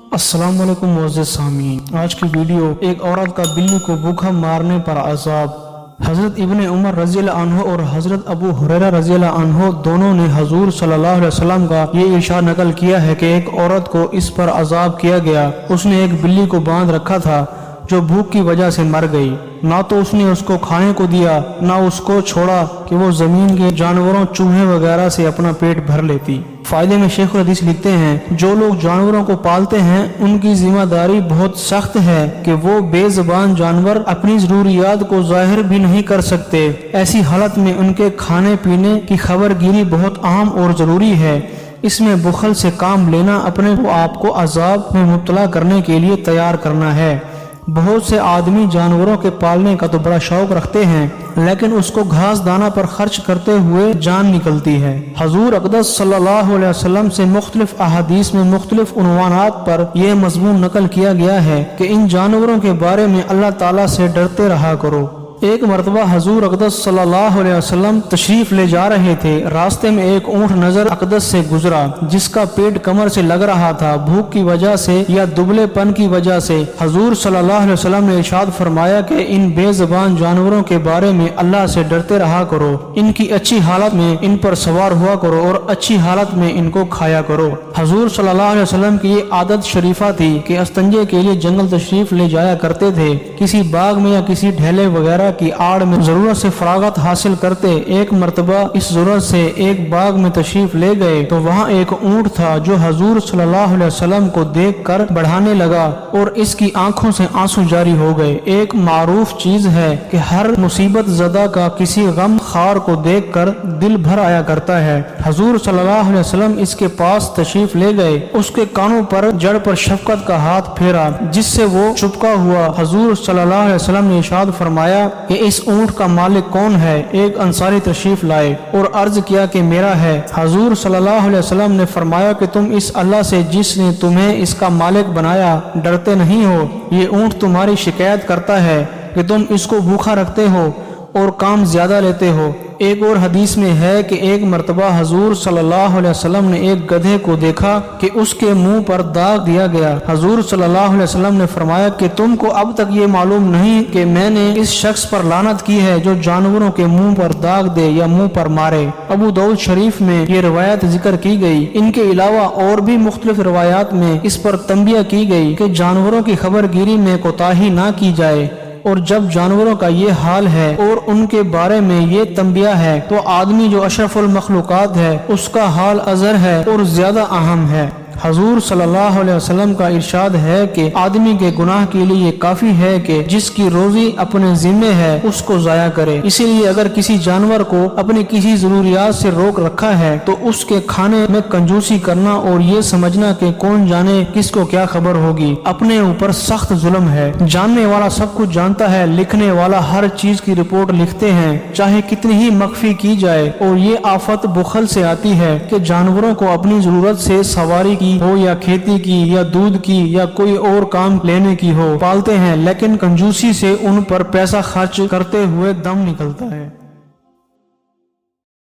अस्सलाम वालेकुम मुअज़्ज़िज़ सामीन। आज की वीडियो एक औरत का बिल्ली को भूखा मारने पर अज़ाब। हज़रत इब्ने उमर रज़ियल्लाहु अन्हु और हज़रत अबू हुरैरा रज़ियल्लाहु अन्हु दोनों ने हज़ूर सल्लल्लाहु अलैहि वसल्लम का ये इरशाद नकल किया है कि एक औरत को इस पर अज़ाब किया गया। उसने एक बिल्ली को बांध रखा था जो भूख की वजह से मर गई। ना तो उसने उसको खाने को दिया, ना उसको छोड़ा कि वो जमीन के जानवरों चूहे वगैरह से अपना पेट भर लेती। फायदे में शेख हदीस लिखते हैं, जो लोग जानवरों को पालते हैं उनकी जिम्मेदारी बहुत सख्त है कि वो बेज़बान जानवर अपनी जरूरियात को जाहिर भी नहीं कर सकते। ऐसी हालत में उनके खाने पीने की खबरगिरी बहुत अहम और जरूरी है। इसमें बुखल से काम लेना अपने आप को अजाब में मुब्तला करने के लिए तैयार करना है। बहुत से आदमी जानवरों के पालने का तो बड़ा शौक रखते हैं, लेकिन उसको घास दाना पर खर्च करते हुए जान निकलती है। हजूर अक़दस सल्लल्लाहु अलैहि वसल्लम से मुख्तलिफ अहादीस में मुख्तलिफ उन्वानात पर यह मज़मून नकल किया गया है कि इन जानवरों के बारे में अल्लाह ताला से डरते रहा करो। एक मरतबा हजूर अक़दस सल्लल्लाहु अलैहि वसल्लम तशरीफ ले जा रहे थे। रास्ते में एक ऊँट नजर अक़दस से गुजरा जिसका पेट कमर से लग रहा था। भूख की वजह से या दुबलेपन की वजह से हजूर सल्लल्लाहु अलैहि वसल्लम ने इरशाद फरमाया कि इन बेज़बान जानवरों के बारे में अल्लाह से डरते रहा करो। इनकी अच्छी हालत में इन पर सवार हुआ करो और अच्छी हालत में इनको खाया करो। हजूर सल्लल्लाहु अलैहि वसल्लम की ये आदत शरीफा थी कि अस्तंजे के लिए जंगल तशरीफ ले जाया करते थे। किसी बाग में या किसी ढेले वगैरह की आड़ में जरूरत से फरागत हासिल करते। एक मर्तबा इस जरूरत से एक बाग में तशरीफ ले गए तो वहाँ एक ऊँट था जो हजूर सल्लल्लाहु अलैहि वसल्लम को देखकर बढ़ाने लगा और इसकी आंखों से आंसू जारी हो गए। एक मारूफ चीज है कि हर मुसीबत ज़दा का किसी गम खार को देखकर दिल भर आया करता है। हजूर सल्लल्लाहु अलैहि वसल्लम इसके पास तशरीफ ले गए, उसके कानों पर जड़ पर शफकत का हाथ फेरा जिससे वो चुपका हुआ। हजूर सल्लल्लाहु अलैहि वसल्लम ने इरशाद फरमाया कि इस ऊँट का मालिक कौन है। एक अंसारी तशरीफ लाए और अर्ज किया कि मेरा है। हजूर सल्लल्लाहु अलैहि वसल्लम ने फरमाया कि तुम इस अल्लाह से जिसने तुम्हें इसका मालिक बनाया डरते नहीं हो। ये ऊँट तुम्हारी शिकायत करता है कि तुम इसको भूखा रखते हो और काम ज्यादा लेते हो। एक और हदीस में है कि एक मर्तबा हजूर सल्लल्लाहु अलैहि वसल्लम ने एक गधे को देखा कि उसके मुंह पर दाग दिया गया। हजूर सल्लल्लाहु अलैहि वसल्लम ने फरमाया कि तुमको अब तक ये मालूम नहीं कि मैंने इस शख्स पर लानत की है जो जानवरों के मुंह पर दाग दे या मुंह पर मारे। अबू दाऊद शरीफ में ये रवायत जिक्र की गई। इनके अलावा और भी मुख्तलिफ रवायात में इस पर तंबिया की गई कि जानवरों की खबरगिरी में कोताही ना की जाए। और जब जानवरों का ये हाल है और उनके बारे में ये तंबिया है तो आदमी जो अशरफुल मखलूकात है उसका हाल अजर है और ज्यादा अहम है। हजूर सल्लल्लाहु अलैहि वसल्लम का इरशाद है कि आदमी के गुनाह के लिए ये काफी है कि जिसकी रोजी अपने जिम्मे है उसको जाया करे। इसीलिए अगर किसी जानवर को अपनी किसी जरूरियात से रोक रखा है तो उसके खाने में कंजूसी करना और ये समझना कि कौन जाने किसको क्या खबर होगी अपने ऊपर सख्त जुल्म है। जानने वाला सब कुछ जानता है, लिखने वाला हर चीज की रिपोर्ट लिखते हैं चाहे कितनी ही मख्फी की जाए। और ये आफत बुखल से आती है कि जानवरों को अपनी जरूरत से सवारी की हो या खेती की या दूध की या कोई और काम लेने की हो पालते हैं, लेकिन कंजूसी से उन पर पैसा खर्च करते हुए दम निकलता है।